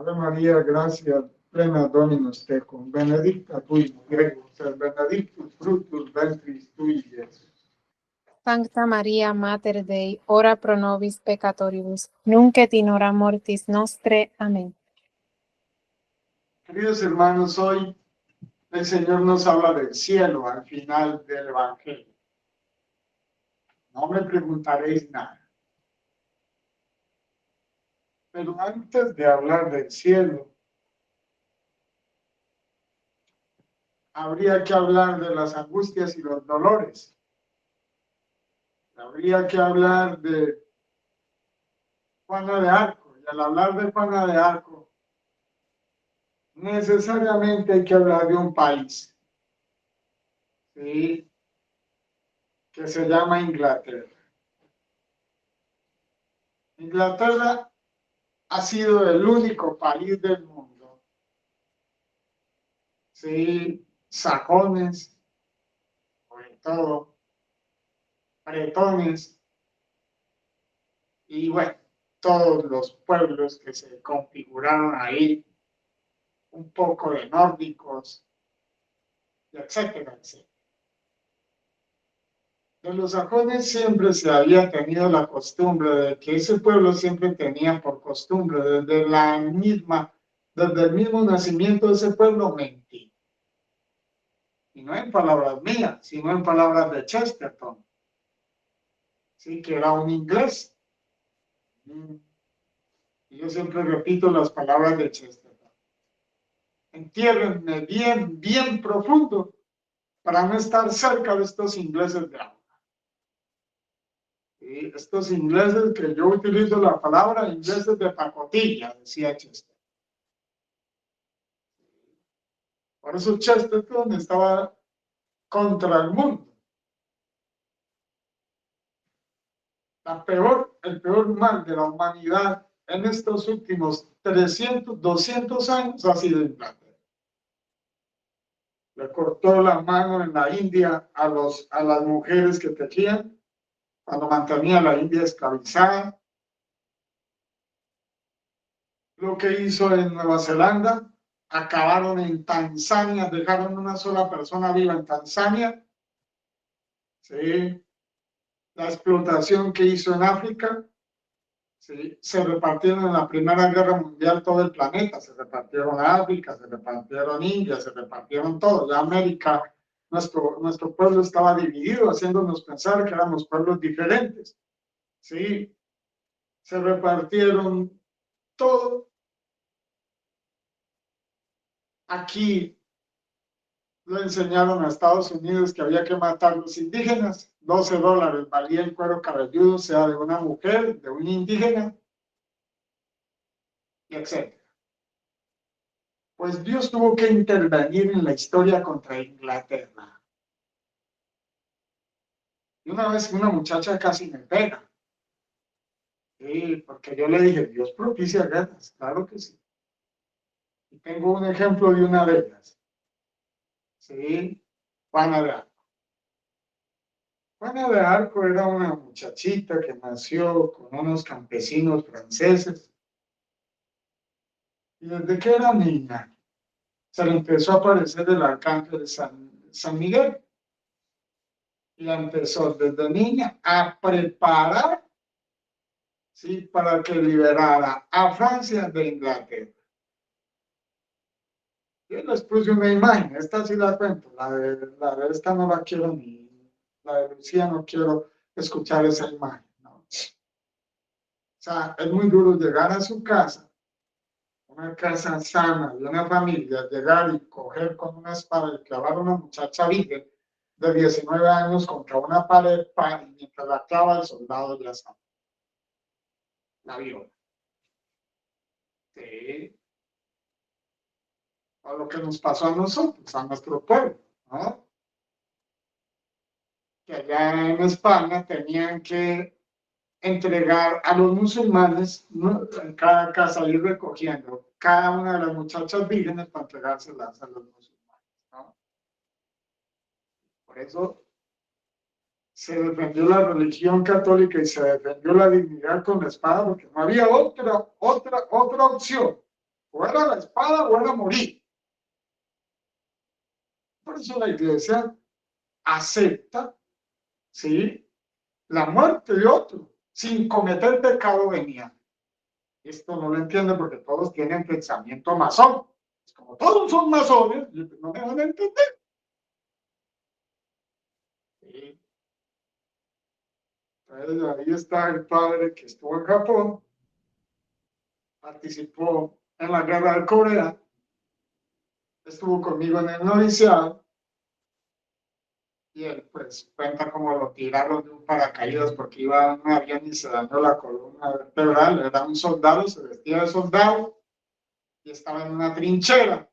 Ave María, gracia plena Dominus tecum, benedicta tui mulieribus, et benedictus fructus ventris tui, Iesus. Sancta Maria, Mater Dei, ora pro nobis peccatoribus, nunc et in hora mortis nostre. Amén. Queridos hermanos, hoy el Señor nos habla del cielo al final del Evangelio. No me preguntaréis nada. Pero antes de hablar del cielo, habría que hablar de las angustias y los dolores. Habría que hablar de Juana de Arco. Y al hablar de Juana de Arco, necesariamente hay que hablar de un país, ¿sí?, que se llama Inglaterra. Inglaterra ha sido el único país del mundo, ¿sí?, sajones, sobre todo, bretones, y bueno, todos los pueblos que se configuraron ahí, un poco de nórdicos, etcétera, etcétera. De los sajones siempre se había tenido la costumbre de que ese pueblo siempre tenía por costumbre, desde el mismo nacimiento de ese pueblo, mentir. Y no en palabras mías, sino en palabras de Chesterton, sí, que era un inglés. Y yo siempre repito las palabras de Chesterton: entiérrenme bien, bien profundo para no estar cerca de estos ingleses de agua. Y estos ingleses, que yo utilizo la palabra ingleses de pacotilla, decía Chesterton. Por eso Chesterton estaba contra el mundo. El peor mal de la humanidad en estos últimos 300, 200 años ha sido Inglaterra. Le cortó la mano en la India a las mujeres que tejían, cuando mantenía a la India esclavizada. Lo que hizo en Nueva Zelanda, acabaron en Tanzania, dejaron una sola persona viva en Tanzania. ¿Sí? La explotación que hizo en África. ¿Sí? Se repartieron en la Primera Guerra Mundial todo el planeta, se repartieron África, se repartieron India, se repartieron todo. Ya América, nuestro pueblo estaba dividido, haciéndonos pensar que éramos pueblos diferentes. ¿Sí? Se repartieron todo. Aquí le enseñaron a Estados Unidos que había que matar a los indígenas. $12 valía el cuero cabelludo, sea de una mujer, de un indígena, etc. Pues Dios tuvo que intervenir en la historia contra Inglaterra. Y una vez una muchacha casi me pega. Sí, porque yo le dije: Dios propicia guerras, claro que sí. Y tengo un ejemplo de una de ellas. Sí, Juana de Arco. Juana de Arco era una muchachita que nació con unos campesinos franceses. Y desde que era niña, se le empezó a aparecer el arcángel de San Miguel. Y la empezó desde niña a preparar, ¿sí?, para que liberara a Francia de Inglaterra. Yo les puse una imagen, esta sí la cuento, la de esta no la quiero, ni la de Lucía no quiero escuchar esa imagen, ¿no? O sea, es muy duro llegar a su casa, una casa sana, de una familia, llegar y coger con una espada y clavar a una muchacha virgen de 19 años contra una pared, y mientras la clava el soldado ya sabe, la viola. Sí. O lo que nos pasó a nosotros, a nuestro pueblo, ¿no? Que allá en España tenían que entregar a los musulmanes, ¿no?, en cada casa, ir recogiendo cada una de las muchachas vírgenes para entregárselas a los musulmanes, ¿no? Por eso se defendió la religión católica y se defendió la dignidad con la espada, porque no había otra opción. O era la espada o era morir. Por eso la iglesia acepta, ¿sí?, la muerte de otro sin cometer pecado venial. Esto no lo entiendo porque todos tienen pensamiento masón. Como todos son masones, no me van a entender. ¿Sí? Entonces, ahí está el padre que estuvo en Japón, participó en la guerra de Corea, estuvo conmigo en el noviciado, y él pues cuenta cómo lo tiraron de un paracaídas porque iba en un avión y se dañó la columna vertebral. Era un soldado, se vestía de soldado y estaba en una trinchera.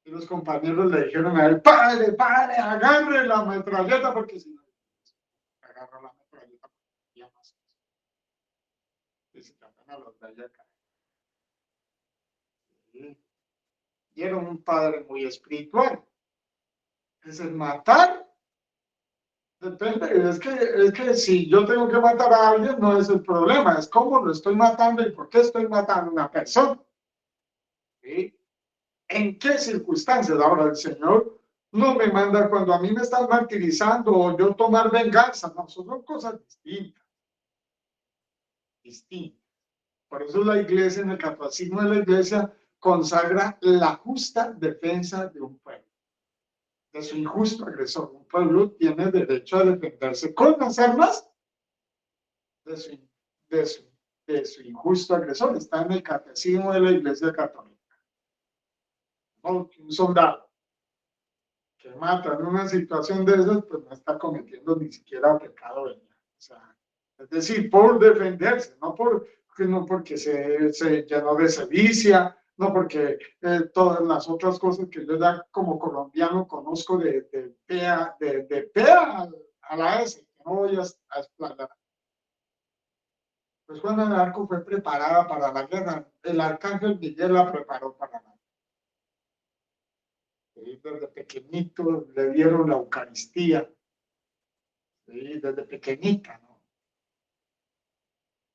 Y los compañeros le dijeron a él: padre, padre, agarre la metralleta, porque si no, agarra la metralleta, ya más. Y se tapan a los veía caer. Y era un padre muy espiritual. Es el matar. Depende, es que si yo tengo que matar a alguien, no es el problema, es cómo lo estoy matando y por qué estoy matando a una persona. ¿Sí? ¿En qué circunstancias? Ahora el Señor no me manda cuando a mí me están martirizando o yo tomar venganza, no, son cosas distintas. Distintas. Por eso la iglesia, en el catecismo de la iglesia, consagra la justa defensa de un pueblo, de su injusto agresor. Un pueblo tiene derecho a defenderse con las armas de su injusto agresor. Está en el catecismo de la iglesia católica. ¿No? Un soldado que mata en una situación de esas, pues no está cometiendo ni siquiera pecado venial. O sea, es decir, por defenderse, no porque se llenó de sevicia, no porque todas las otras cosas que yo ya como colombiano conozco de PEA a la S, que no voy a explayar. Pues Juana de Arco fue preparada para la guerra. El arcángel Miguel la preparó para la guerra. Desde pequeñito le dieron la Eucaristía. ¿Sí? Desde pequeñita, ¿no?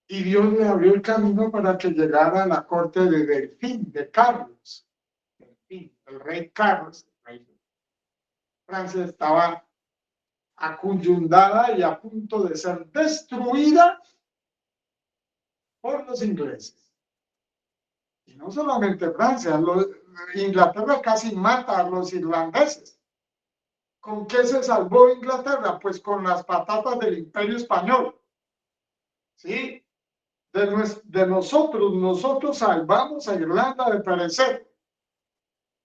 Y Dios le abrió el camino para que llegara a la corte de Delfín, de Carlos. Delfín, el rey Carlos. El rey de Francia estaba acunyundada y a punto de ser destruida por los ingleses. Y no solamente Francia, Inglaterra casi mata a los irlandeses. ¿Con qué se salvó Inglaterra? Pues con las patatas del Imperio Español. ¿Sí? De nosotros salvamos a Irlanda de perecer.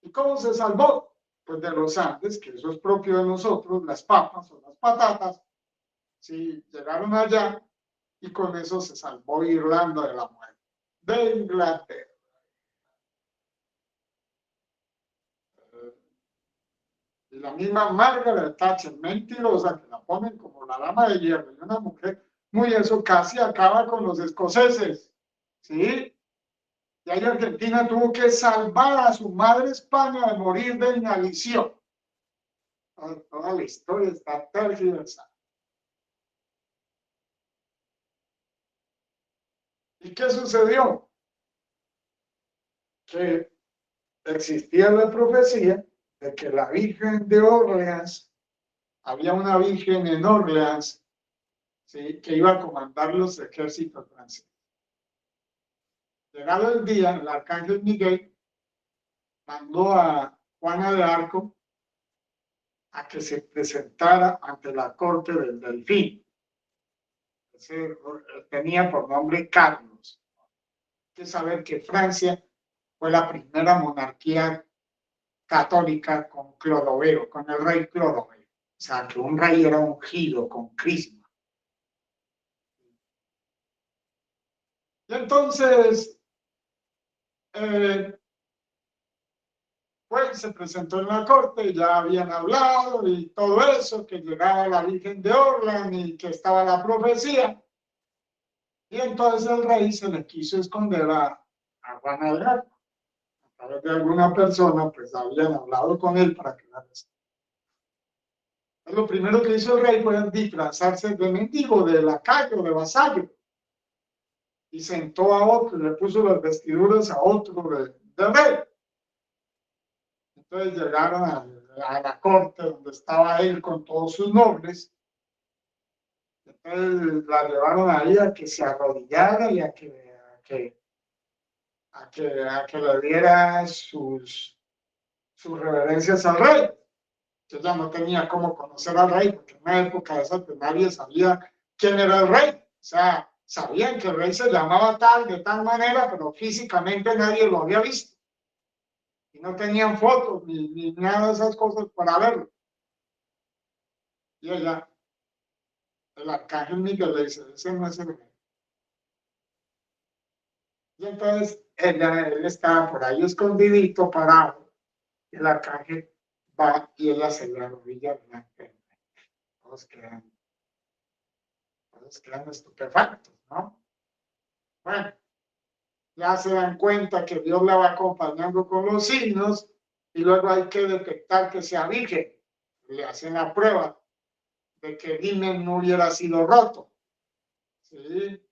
¿Y cómo se salvó? Pues de los Andes, que eso es propio de nosotros, las papas o las patatas. Sí, llegaron allá y con eso se salvó Irlanda de la muerte. De Inglaterra. Y la misma Margaret Thatcher, mentirosa, que la ponen como la dama de hierro, y una mujer muy eso, casi acaba con los escoceses, ¿sí? Y ahí Argentina tuvo que salvar a su madre España de morir de inanición. Toda la historia está tergiversada. ¿Y qué sucedió? Que existía la profecía de que la Virgen de Orleans, había una Virgen en Orleans, ¿sí?, que iba a comandar los ejércitos franceses. Llegado el día, el arcángel Miguel mandó a Juana de Arco a que se presentara ante la corte del Delfín. Tenía por nombre Carlos. Hay que saber que Francia fue la primera monarquía católica con Clodoveo, con el rey Clodoveo. O sea, que un rey era ungido con crisma. Y entonces, pues se presentó en la corte, ya habían hablado y todo eso, que llegaba la Virgen de Orleans y que estaba la profecía. Y entonces el rey se le quiso esconder a Juana de Arco. A través de alguna persona, pues habían hablado con él para que la recibiera. Lo primero que hizo el rey fue disfrazarse de mendigo, de lacayo, de vasallo. Y sentó a otro, le puso las vestiduras a otro del rey. Entonces llegaron a la corte donde estaba él con todos sus nobles. Entonces la llevaron ahí a que se arrodillara y a que le diera sus reverencias al rey. Yo ya no tenía cómo conocer al rey, porque en una época de esa pues nadie sabía quién era el rey. O sea, sabían que el rey se llamaba tal, de tal manera, pero físicamente nadie lo había visto. Y no tenían fotos ni nada de esas cosas para verlo. Y ella, el arcángel Miguel le dice, ese no es el rey. Y entonces él estaba por ahí escondidito, parado, y el arcángel va y ella se le arrodilla delante. Todos quedan estupefactos, ¿no? Bueno, ya se dan cuenta que Dios la va acompañando con los signos y luego hay que detectar que sea virgen. Le hacen la prueba de que el himen no hubiera sido roto. ¿Sí?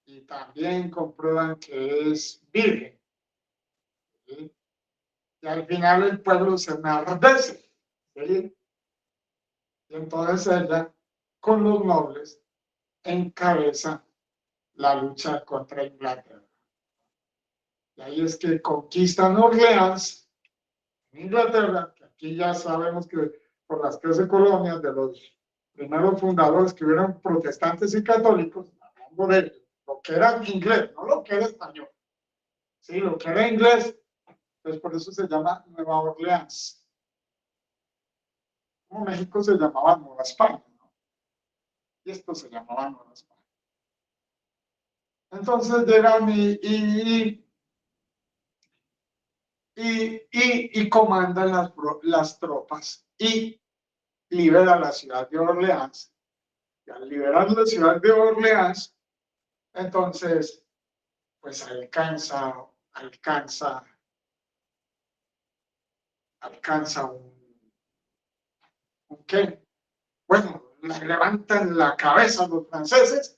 Y también comprueban que es virgen. ¿Sí? Y al final el pueblo se enardece. ¿Sí? Y entonces ella, con los nobles, encabeza la lucha contra Inglaterra. Y ahí es que conquistan Orleans, en Inglaterra, que aquí ya sabemos que por las 13 colonias de los primeros fundadores que hubieron protestantes y católicos, hablando de lo que era inglés, no lo que era español, sí, lo que era inglés, pues por eso se llama Nueva Orleans. Como México se llamaba Nueva España, ¿no? Y esto se llamaba Nueva España. Entonces llegan y comandan las tropas y liberan la ciudad de Orleans. Y al liberar la ciudad de Orleans, entonces, pues alcanza un ¿qué? Bueno, levantan la cabeza los franceses,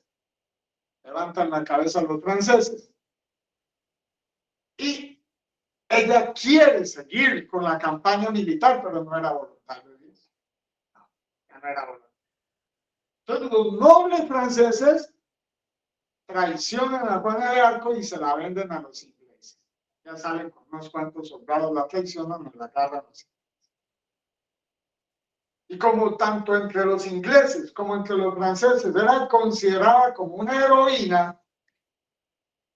y ella quiere seguir con la campaña militar, pero no era voluntad de Dios. No era voluntad. Entonces los nobles franceses traicionan a Juana de Arco y se la venden a los ingleses. Ya salen con unos cuantos soldados, la traicionan y la agarran los ingleses. Y como tanto entre los ingleses como entre los franceses era considerada como una heroína,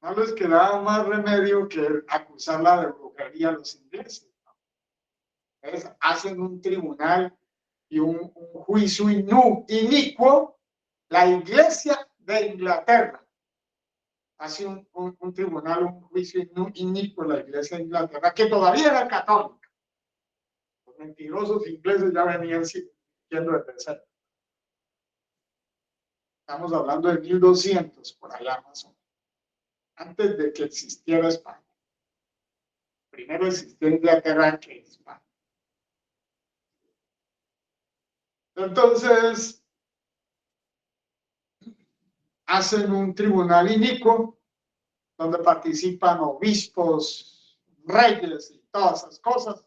no les quedaba más remedio que acusarla de brujería a los ingleses. Entonces hacen un tribunal y un juicio inicuo. La Iglesia de Inglaterra hace un tribunal, un juicio inicuo la Iglesia de Inglaterra, que todavía era católica. Los mentirosos ingleses ya venían siendo de tercero. Estamos hablando de 1200, por allá más o menos, antes de que existiera España. Primero existió Inglaterra que España. Entonces, hacen un tribunal inicuo donde participan obispos, reyes y todas esas cosas.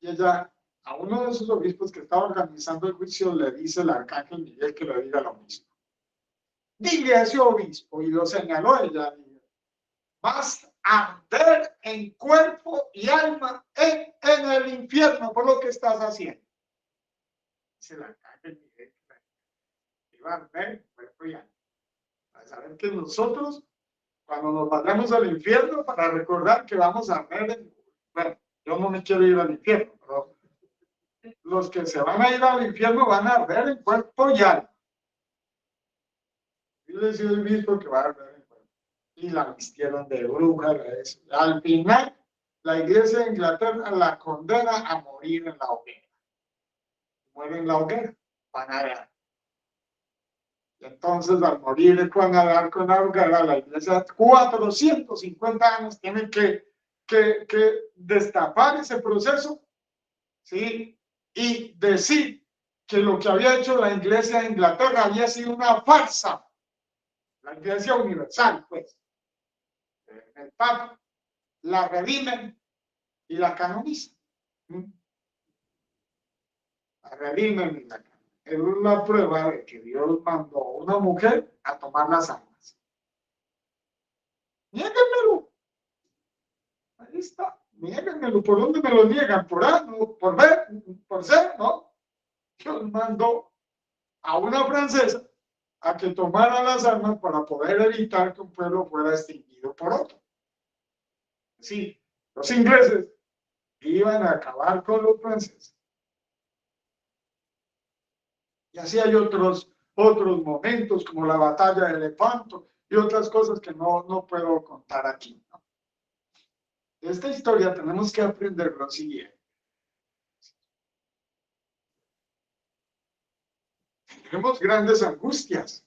Y ella, a uno de esos obispos que estaba organizando el juicio, le dice el arcángel Miguel que le diga lo mismo. Dile a ese obispo, y lo señaló ella, vas a arder en cuerpo y alma en el infierno por lo que estás haciendo. Dice el arcángel Miguel que va a arder en cuerpo y alma. Para saber que nosotros, cuando nos vayamos al infierno, para recordar que vamos a arder bueno, yo no me quiero ir al infierno, pero los que se van a ir al infierno van a arder en cuerpo y alma. Y le decía el obispo que va a arder en cuerpo. Y la vistieron de bruja. Al final, la Iglesia de Inglaterra la condena a morir en la hoguera. Muere en la hoguera, Juana de Arco. Y entonces, al morir Juana de Arco en la hoguera, la Iglesia, 450 años, tienen que destapar ese proceso, ¿sí? Y decir que lo que había hecho la Iglesia de Inglaterra había sido una farsa. La Iglesia universal, pues. el Papa, la redimen y la canonizan. La redimen y la canonizan. Es una prueba de que Dios mandó a una mujer a tomar las armas. Niéguenmelo. Ahí está. Niéguenmelo. ¿Por dónde me lo niegan? ¿Por A? No, ¿por B? ¿Por C? No. Dios mandó a una francesa a que tomara las armas para poder evitar que un pueblo fuera extinguido por otro. Sí, los ingleses iban a acabar con los franceses. Y así hay otros momentos, como la batalla de Lepanto y otras cosas que no puedo contar aquí, ¿no? De esta historia tenemos que aprender lo siguiente. Tenemos grandes angustias.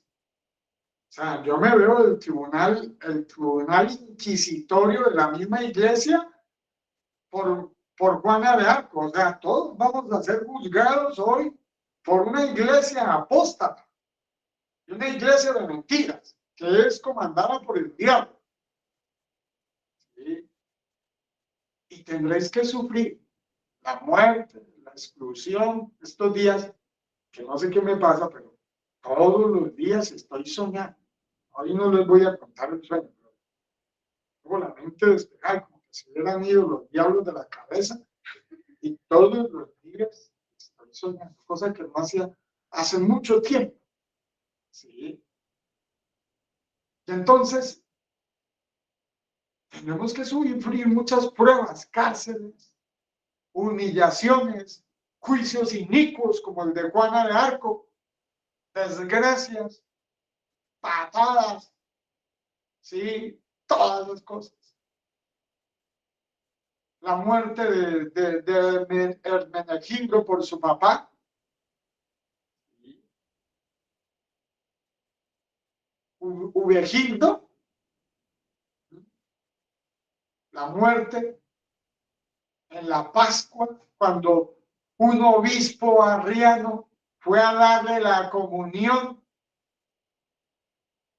O sea, yo me veo el tribunal inquisitorio de la misma iglesia por Juana de Arco. O sea, todos vamos a ser juzgados hoy por una iglesia apóstata, una iglesia de mentiras, que es comandada por el diablo. ¿Sí? Y tendréis que sufrir la muerte, la exclusión, estos días, que no sé qué me pasa, pero todos los días estoy soñando. Hoy no les voy a contar el sueño, pero tengo la mente despejada, como que se hubieran ido los diablos de la cabeza, y todos los días estoy soñando, cosa que no hacía hace mucho tiempo. ¿Sí? Y entonces, tenemos que sufrir muchas pruebas, cárceles, humillaciones, juicios inicuos como el de Juana de Arco, desgracias, patadas, ¿sí? Todas las cosas. La muerte de Hermenegildo por su papá. Ubegildo. La muerte en la Pascua, cuando un obispo arriano fue a darle la comunión.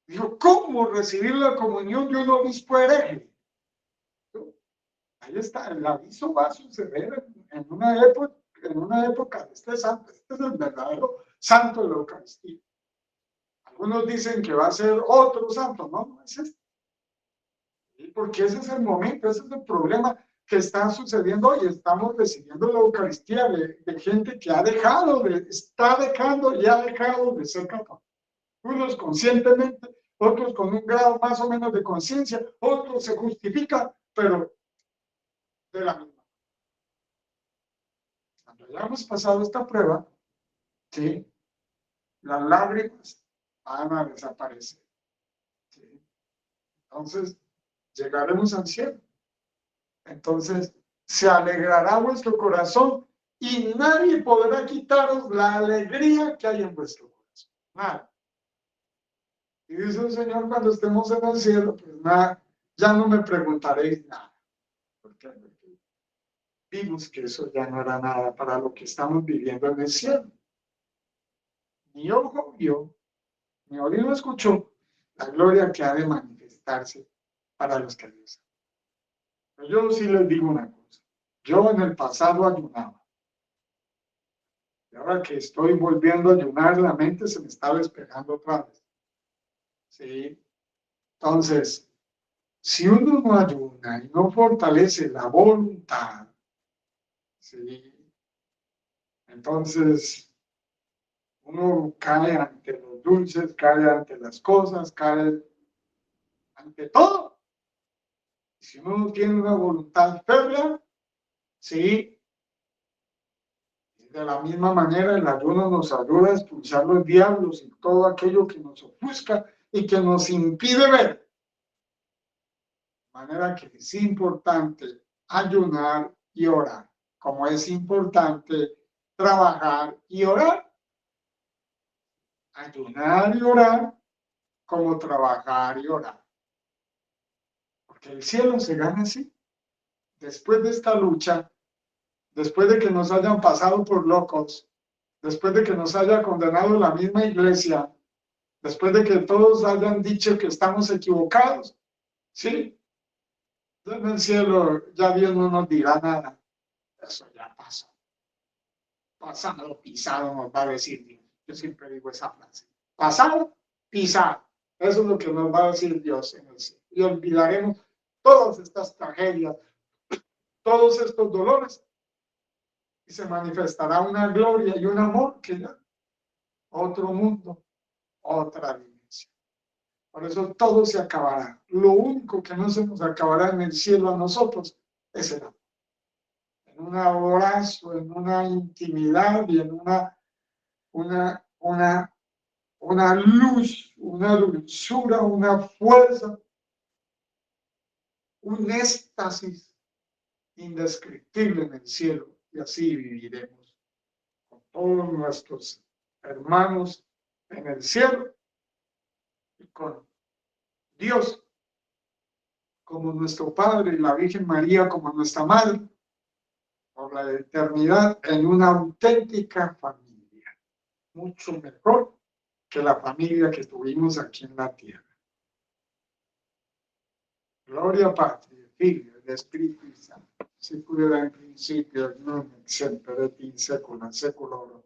Dijo, ¿cómo recibir la comunión de un obispo hereje? Ahí está, el aviso va a suceder en una época de este santo. Este es el verdadero santo de la Eucaristía. Algunos dicen que va a ser otro santo, no es este. Porque ese es el momento, ese es el problema que está sucediendo hoy. Estamos recibiendo la Eucaristía de gente que está dejando y ha dejado de ser católico. Unos conscientemente, otros con un grado más o menos de conciencia, otros se justifican, pero de la misma. Cuando hayamos pasado esta prueba, ¿sí? Las lágrimas van a desaparecer. ¿Sí? Entonces, llegaremos al cielo. Entonces, se alegrará vuestro corazón y nadie podrá quitaros la alegría que hay en vuestro corazón. Nada. Y dice el Señor, cuando estemos en el cielo, pues nada, ya no me preguntaréis nada. Porque vimos que eso ya no era nada para lo que estamos viviendo en el cielo. Ni ojo vio, ni oído escuchó la gloria que ha de manifestarse para los que Dios ama. Yo sí les digo una cosa. Yo en el pasado ayunaba. Y ahora que estoy volviendo a ayunar, la mente se me está despejando otra vez. ¿Sí? Entonces, si uno no ayuna y no fortalece la voluntad, ¿sí? Entonces uno cae ante los dulces, cae ante las cosas, cae ante todo. Y si uno no tiene una voluntad férrea, ¿sí? De la misma manera, el ayuno nos ayuda a expulsar los diablos y todo aquello que nos ofusca y que nos impide ver. De manera que es importante ayunar y orar, como es importante trabajar y orar. Ayunar y orar, como trabajar y orar. Porque el cielo se gana así. Después de esta lucha, después de que nos hayan pasado por locos, después de que nos haya condenado la misma iglesia, después de que todos hayan dicho que estamos equivocados, ¿sí? En el cielo ya Dios no nos dirá nada. Eso ya pasó. Pasado, pisado, nos va a decir Dios. Yo siempre digo esa frase. Pasado, pisado. Eso es lo que nos va a decir Dios en el cielo. Y olvidaremos todas estas tragedias, todos estos dolores. Y se manifestará una gloria y un amor que ya, otro mundo, otra dimensión. Por eso todo se acabará. Lo único que no se nos acabará en el cielo a nosotros es el amor. En un abrazo, en una intimidad y en una luz, una dulzura, una fuerza, un éxtasis indescriptible en el cielo. Y así viviremos con todos nuestros hermanos en el cielo y con Dios como nuestro Padre y la Virgen María como nuestra Madre por la eternidad en una auténtica familia, mucho mejor que la familia que tuvimos aquí en la tierra. Gloria Patri, Filio, el Espíritu Santo, si pudiera en principio, non et semper et in saecula saeculorum.